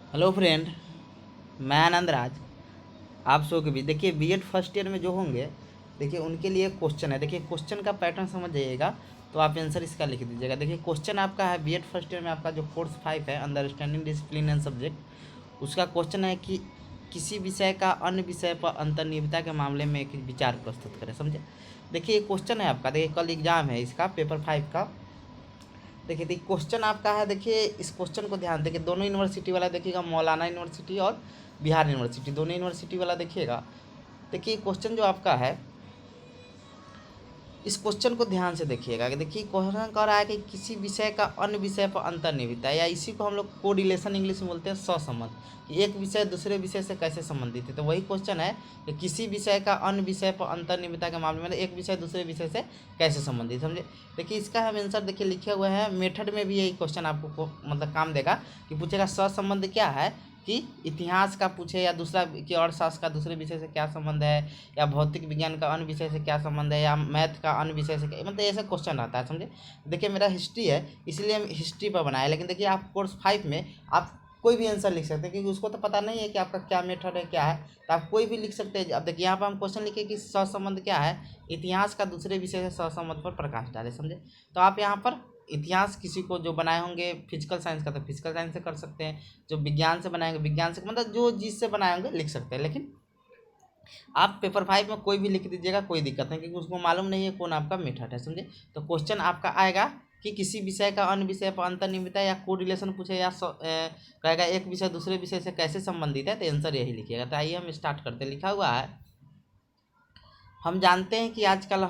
Hello friend, मैं आनंद राज। आप सो के भी देखिए बीएड फर्स्ट ईयर में जो होंगे, देखिए उनके लिए क्वेश्चन है। देखिए क्वेश्चन का पैटर्न समझ जाइएगा तो आप आंसर इसका लिख दीजिएगा। देखिए क्वेश्चन आपका है बीएड फर्स्ट ईयर में आपका जो कोर्स 5 है अंडरस्टैंडिंग डिसिप्लिन एंड सब्जेक्ट, उसका क्वेश्चन है कि किसी विषय का अन्य विषय पर अंतर्निहितता के मामले में एक विचार प्रस्तुत करें। समझे? देखिए ये क्वेश्चन है आपका। देखिए कल एग्जाम है इसका पेपर 5 का। देखिए क्वेश्चन आपका है। देखिए इस क्वेश्चन को ध्यान देखिए, दोनों यूनिवर्सिटी वाला देखिएगा, मौलाना यूनिवर्सिटी और बिहार यूनिवर्सिटी, दोनों यूनिवर्सिटी वाला देखिएगा। देखिए क्वेश्चन जो आपका है, इस क्वेश्चन को ध्यान से देखिएगा कि देखिए क्वेश्चन कह रहा है कि किसी विषय का अन्य विषय पर अंतर्निहितता, या इसी को हम लोग कोरिलेशन इंग्लिश में बोलते हैं, सहसंबंध, कि एक विषय दूसरे विषय से कैसे संबंधित है। तो वही क्वेश्चन है कि किसी विषय का अन्य विषय पर अंतर्निहितता के मामले में एक विषय दूसरे विषय से कैसे संबंधित। समझे? देखिए इसका हम आंसर देखिए लिखे हुए हैं। मेथड में भी यही क्वेश्चन आपको मतलब काम देगा कि पूछेगा सहसंबंध क्या है, कि इतिहास का पूछे या दूसरा कि अर्थशास्त्र का दूसरे विषय से क्या संबंध है, या भौतिक विज्ञान का अन्य विषय से क्या संबंध है, या मैथ का अन्य विषय से क्या, मतलब ऐसा क्वेश्चन आता है। समझे? देखिए मेरा हिस्ट्री है इसलिए हम हिस्ट्री पर बनाए, लेकिन देखिए आप कोर्स 5 में आप कोई भी आंसर लिख सकते हैं, क्योंकि उसको तो पता नहीं है कि आपका क्या मेथड है क्या है, तो आप कोई भी लिख सकते हैं। अब देखिए यहाँ पर हम क्वेश्चन लिखे कि सहसंबंध क्या है, इतिहास का दूसरे विषय से सहसंबंध पर प्रकाश डाले। समझे? तो आप यहाँ पर इतिहास किसी को जो बनाए होंगे फिजिकल साइंस का तो फिजिकल साइंस से कर सकते हैं, जो विज्ञान से बनाएंगे विज्ञान से, मतलब जो चीज़ से बनाए होंगे लिख सकते हैं। लेकिन आप पेपर 5 में कोई भी लिख दीजिएगा, कोई दिक्कत नहीं, क्योंकि उसको मालूम नहीं है कौन आपका मेथड है। समझे? तो क्वेश्चन आपका आएगा कि किसी विषय का अन्य विषय पर अंतर्निहितता या कोरिलेशन पूछे, या कहेगा एक विषय दूसरे विषय से कैसे संबंधित है, तो आंसर यही लिखिएगा। तो आइए हम स्टार्ट करते हैं। लिखा हुआ है, हम जानते हैं कि आजकल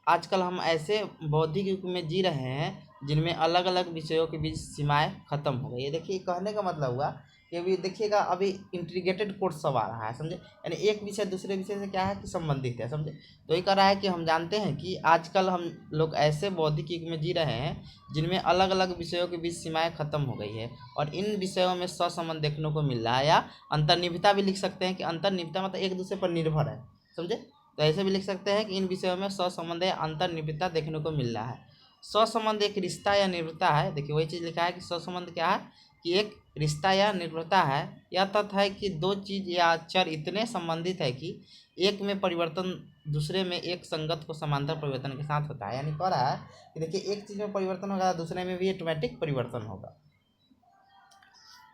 आजकल हम ऐसे बौद्धिक युग में जी रहे हैं जिनमें अलग अलग विषयों के बीच सीमाएं खत्म हो गई है। देखिए कहने का मतलब हुआ कि अभी देखिएगा, अभी इंटीग्रेटेड कोर्स सब आ रहा है। समझे? यानी एक विषय दूसरे विषय से क्या है कि संबंधित है। समझे? तो ये कह रहा है कि हम जानते हैं कि आजकल हम लोग ऐसे बौद्धिक युग में जी रहे हैं जिनमें अलग अलग विषयों के बीच सीमाएं खत्म हो गई है, और इन विषयों में सहसंबंध देखने को मिल रहा है, या अंतर्निहितता भी लिख सकते हैं कि अंतर्निहितता मतलब एक दूसरे पर निर्भर है। समझे? तो ऐसे भी लिख सकते हैं कि इन विषयों में सहसंबंध या अंतर्निहितता देखने को मिल रहा है। सहसंबंध एक रिश्ता या निर्भरता है। देखिए वही चीज़ लिखा है कि सहसंबंध क्या है, कि एक रिश्ता या निर्भरता है। यह तथ्य है कि दो चीज या चर इतने संबंधित है कि एक में परिवर्तन दूसरे में एक संगत को समांतर परिवर्तन के साथ होता है। यानी कह रहा है कि देखिए एक चीज में परिवर्तन होगा दूसरे में भी ऑटोमेटिक परिवर्तन होगा।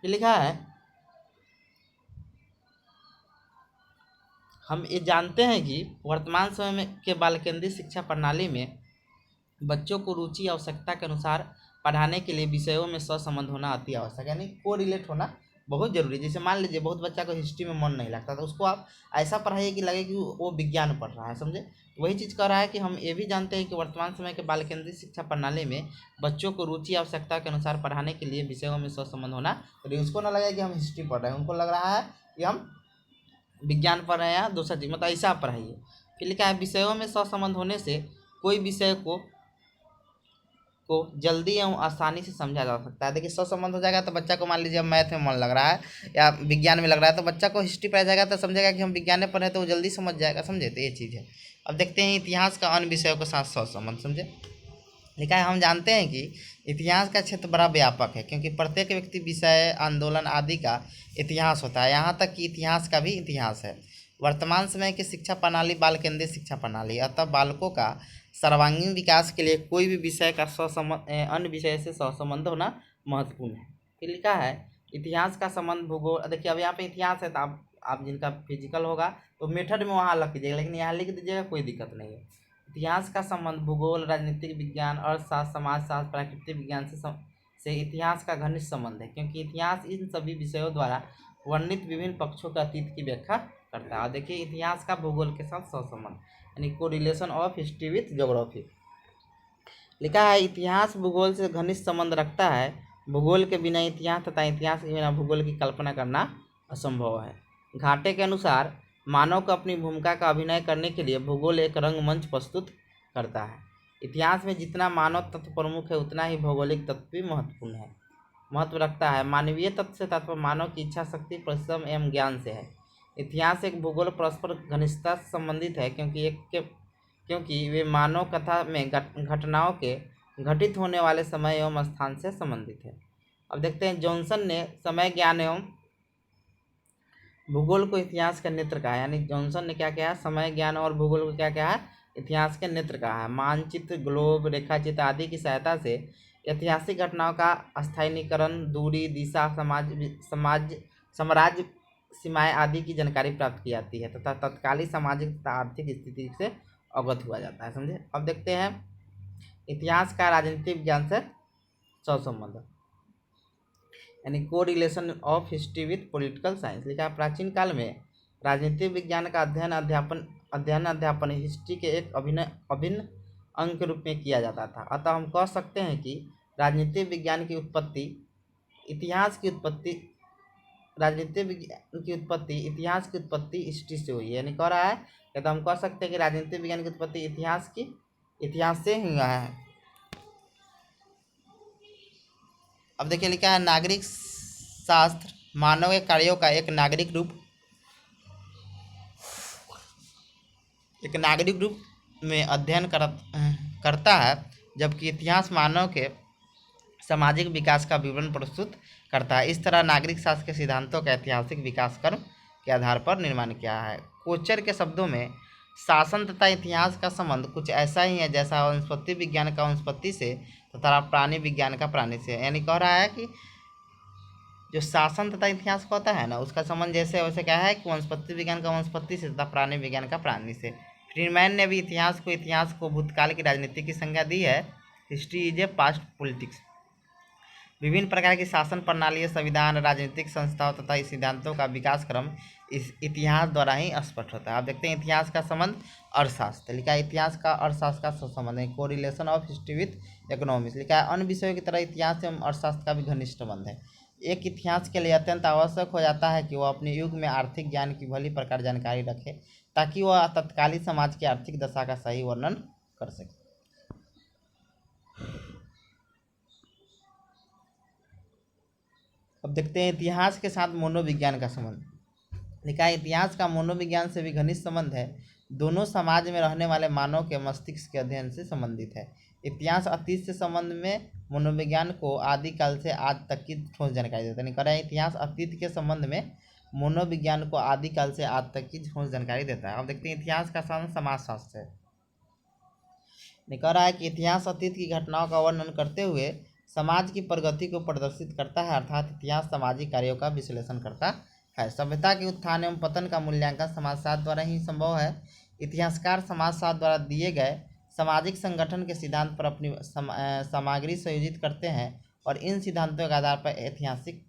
ये लिखा है, हम ये जानते हैं कि वर्तमान समय में के बाल केंद्रित शिक्षा प्रणाली में बच्चों को रुचि आवश्यकता के अनुसार पढ़ाने के लिए विषयों में सहसंबंध होना अति आवश्यक है। यानी को रिलेट होना बहुत जरूरी है। जैसे मान लीजिए बहुत बच्चा को हिस्ट्री में मन नहीं लगता, तो उसको आप ऐसा पढ़ाइए कि लगे कि वो विज्ञान पढ़ रहा है। समझे? वही चीज़ कह रहा है कि हम ये भी जानते हैं कि वर्तमान समय के बाल केंद्रित शिक्षा प्रणाली में बच्चों को रुचि आवश्यकता के अनुसार पढ़ाने के लिए विषयों में सहसंबंध होना, तो उसको ना लगे कि हम हिस्ट्री पढ़ रहे हैं, उनको लग रहा है कि हम विज्ञान पढ़ रहे हैं या दूसरा चीज, मतलब ऐसा आप पढ़ाइए। फिर लिखा है, विषयों में सहसंबंध होने से कोई विषय को जल्दी एवं आसानी से समझा जा सकता है। देखिए सहसंबंध हो जाएगा तो बच्चा को, मान लीजिए मैथ में मन लग रहा है या विज्ञान में लग रहा है, तो बच्चा को हिस्ट्री पढ़ाया जाएगा तो समझेगा कि हम विज्ञान में पढ़े, तो वो जल्दी समझ जाएगा। समझे? तो ये चीज़ है। अब देखते हैं इतिहास का अन्य विषयों के साथ सहसंबंध। समझे? लिखा है, हम जानते हैं कि इतिहास का क्षेत्र बड़ा व्यापक है, क्योंकि प्रत्येक व्यक्ति विषय आंदोलन आदि का इतिहास होता है, यहाँ तक कि इतिहास का भी इतिहास है। वर्तमान समय की शिक्षा प्रणाली बाल केंद्रित शिक्षा प्रणाली, अतः बालकों का सर्वांगीण विकास के लिए कोई भी विषय का सहसंबंध अन्य विषय से सहसंबंध होना महत्वपूर्ण है। फिर लिखा है, इतिहास का संबंध भूगोल। देखिए अब यहाँ पे इतिहास है तो आप जिनका फिजिकल होगा तो मेथड में वहाँ लिख दीजिएगा, लेकिन यहाँ लिख दीजिएगा, कोई दिक्कत नहीं है। इतिहास का संबंध भूगोल, राजनीतिक विज्ञान, अर्थशास्त्र, समाजशास्त्र, प्राकृतिक विज्ञान से इतिहास का घनिष्ठ संबंध है, क्योंकि इतिहास इन सभी विषयों द्वारा वर्णित विभिन्न पक्षों का अतीत की व्याख्या करता है। और देखिए इतिहास का भूगोल के साथ सहसंबंध, यानी को relation of history with geography. लिखा है, इतिहास भूगोल से घनिष्ठ संबंध रखता है। भूगोल के बिना इतिहास तथा इतिहास के बिना भूगोल की कल्पना करना असंभव है। घाटे के अनुसार मानव को अपनी भूमिका का अभिनय करने के लिए भूगोल एक रंगमंच प्रस्तुत करता है। इतिहास में जितना मानव तत्व प्रमुख है उतना ही भौगोलिक तत्व भी महत्वपूर्ण है, महत्व रखता है। मानवीय तत्व से तात्पर्य मानव की इच्छा शक्ति, परिश्रम एवं ज्ञान से है। इतिहास एक भूगोल परस्पर घनिष्ठता से संबंधित है, क्योंकि वे मानव कथा में घटनाओं के घटित होने वाले समय एवं स्थान से संबंधित है। अब देखते हैं, जॉनसन ने समय ज्ञान एवं भूगोल को इतिहास का नेत्र कहा है, यानी जॉनसन ने क्या कहा, समय ज्ञान और भूगोल को क्या कहा है, इतिहास के नेत्र कहा है। मानचित्र, ग्लोब, रेखाचित्र आदि की सहायता से ऐतिहासिक घटनाओं का स्थानीयकरण, दूरी, दिशा, समाज साम्राज्य सीमाएं आदि की जानकारी प्राप्त की जाती है तथा तत्कालीन सामाजिक तथा आर्थिक स्थिति से अवगत हुआ जाता है। समझे। अब देखते हैं इतिहास का राजनीतिक विज्ञान से सहसंबंध, यानी को relation of history with political science. लिखा है, प्राचीन काल में राजनीतिक विज्ञान का अध्ययन अध्यापन हिस्ट्री के एक अभिन्न अंग के रूप में किया जाता था। अतः हम कह सकते हैं कि राजनीतिक विज्ञान की उत्पत्ति इतिहास की उत्पत्ति हिस्ट्री से हुई है। यानी कह रहा है कि तो हम कह सकते हैं कि राजनीतिक विज्ञान की उत्पत्ति इतिहास से हुआ है। अब देखिए लिखा है, नागरिक शास्त्र मानव के कार्यों का एक नागरिक रूप में अध्ययन करता है, जबकि इतिहास मानव के सामाजिक विकास का विवरण प्रस्तुत करता है। इस तरह नागरिक शास्त्र के सिद्धांतों का ऐतिहासिक विकास कर्म के आधार पर निर्माण किया है। कोचर के शब्दों में शासन तथा इतिहास का संबंध कुछ ऐसा ही है जैसा वनस्पति विज्ञान का वनस्पति से तथा प्राणी विज्ञान का प्राणी से। यानी कह रहा है कि जो शासन तथा इतिहास को होता है ना, उसका संबंध जैसे वैसे क्या है कि वनस्पति विज्ञान का वनस्पति से तथा प्राणी विज्ञान का प्राणी से। फ्रीडमैन ने भी इतिहास को भूतकाल की राजनीति की संज्ञा दी है। History is a past politics. विभिन्न प्रकार की शासन प्रणाली, संविधान, राजनीतिक संस्थाओं तथा इस सिद्धांतों का विकास क्रम इस इतिहास द्वारा ही स्पष्ट होता है। आप देखते हैं इतिहास का संबंध अर्थशास्त्र। लिखा है, इतिहास का अर्थशास्त्र का संबंध है, correlation of history with economics. लिखा है, अन्य विषयों की तरह इतिहास एवं अर्थशास्त्र का भी घनिष्ठ संबंध है। एक इतिहास के लिए अत्यंत आवश्यक हो जाता है कि वह अपने युग में आर्थिक ज्ञान की भली प्रकार जानकारी रखे, ताकि वह तत्कालीन समाज की आर्थिक दशा का सही वर्णन कर सके। अब देखते हैं इतिहास के साथ मनोविज्ञान का संबंध। लिखा है, इतिहास का मनोविज्ञान से भी घनिष्ठ संबंध है। दोनों समाज में रहने वाले मानव के मस्तिष्क के अध्ययन से संबंधित है। इतिहास अतीत से संबंध में मनोविज्ञान को आदिकाल से आज तक की ठोस जानकारी देता है। कह रहा है इतिहास अतीत के संबंध में मनोविज्ञान को आदिकाल से आज तक की ठोस जानकारी देता है। अब देखते हैं इतिहास का साधन समाजशास्त्र है। कह रहा है कि इतिहास अतीत की घटनाओं का वर्णन करते हुए समाज की प्रगति को प्रदर्शित करता है, अर्थात इतिहास सामाजिक कार्यों का विश्लेषण करता है। सभ्यता के उत्थान एवं पतन का मूल्यांकन समाजशास्त्र द्वारा ही संभव है। इतिहासकार समाजशास्त्र द्वारा दिए गए सामाजिक संगठन के सिद्धांत पर अपनी सामग्री संयोजित करते हैं और इन सिद्धांतों के आधार पर ऐतिहासिक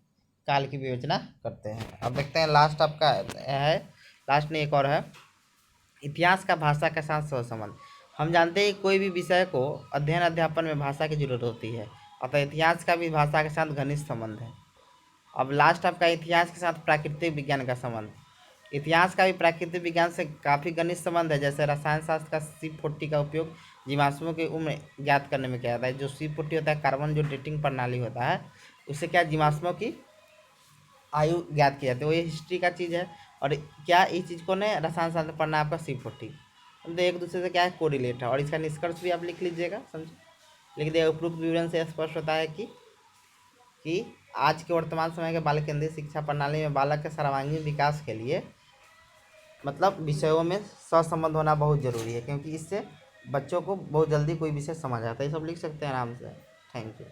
काल की विवेचना करते हैं। अब देखते हैं लास्ट आपका है, लास्ट में एक और है, इतिहास का भाषा के साथ सहसंबंध। हम जानते हैं कोई भी विषय को अध्ययन अध्यापन में भाषा की जरूरत होती है, अतः इतिहास का भी भाषा के साथ घनिष्ठ संबंध है। अब लास्ट आपका इतिहास के साथ प्राकृतिक विज्ञान का संबंध। इतिहास का भी प्राकृतिक विज्ञान से काफ़ी घनिष्ठ संबंध है। जैसे रसायन शास्त्र का C40 का उपयोग जीवाश्मों की उम्र ज्ञात करने में किया जाता है। जो C40 होता है, कार्बन जो डेटिंग प्रणाली होता है, उससे क्या जीवाश्मों की आयु ज्ञात की जाती है। वो ये हिस्ट्री का चीज़ है। और क्या इस चीज़ को ने रसायन शास्त्र पढ़ना है आपका C40, तो एक दूसरे से क्या है, कोरिलेट है। और इसका निष्कर्ष भी आप लिख लीजिएगा, समझे। लिख दिया, उपरोक्त विवरण से स्पष्ट होता है कि आज के वर्तमान समय के बाल केंद्रित शिक्षा प्रणाली में बालक के सर्वांगीण विकास के लिए मतलब विषयों में सहसंबंध होना बहुत जरूरी है, क्योंकि इससे बच्चों को बहुत जल्दी कोई विषय समझ आता है। ये सब लिख सकते हैं आराम से। Thank you.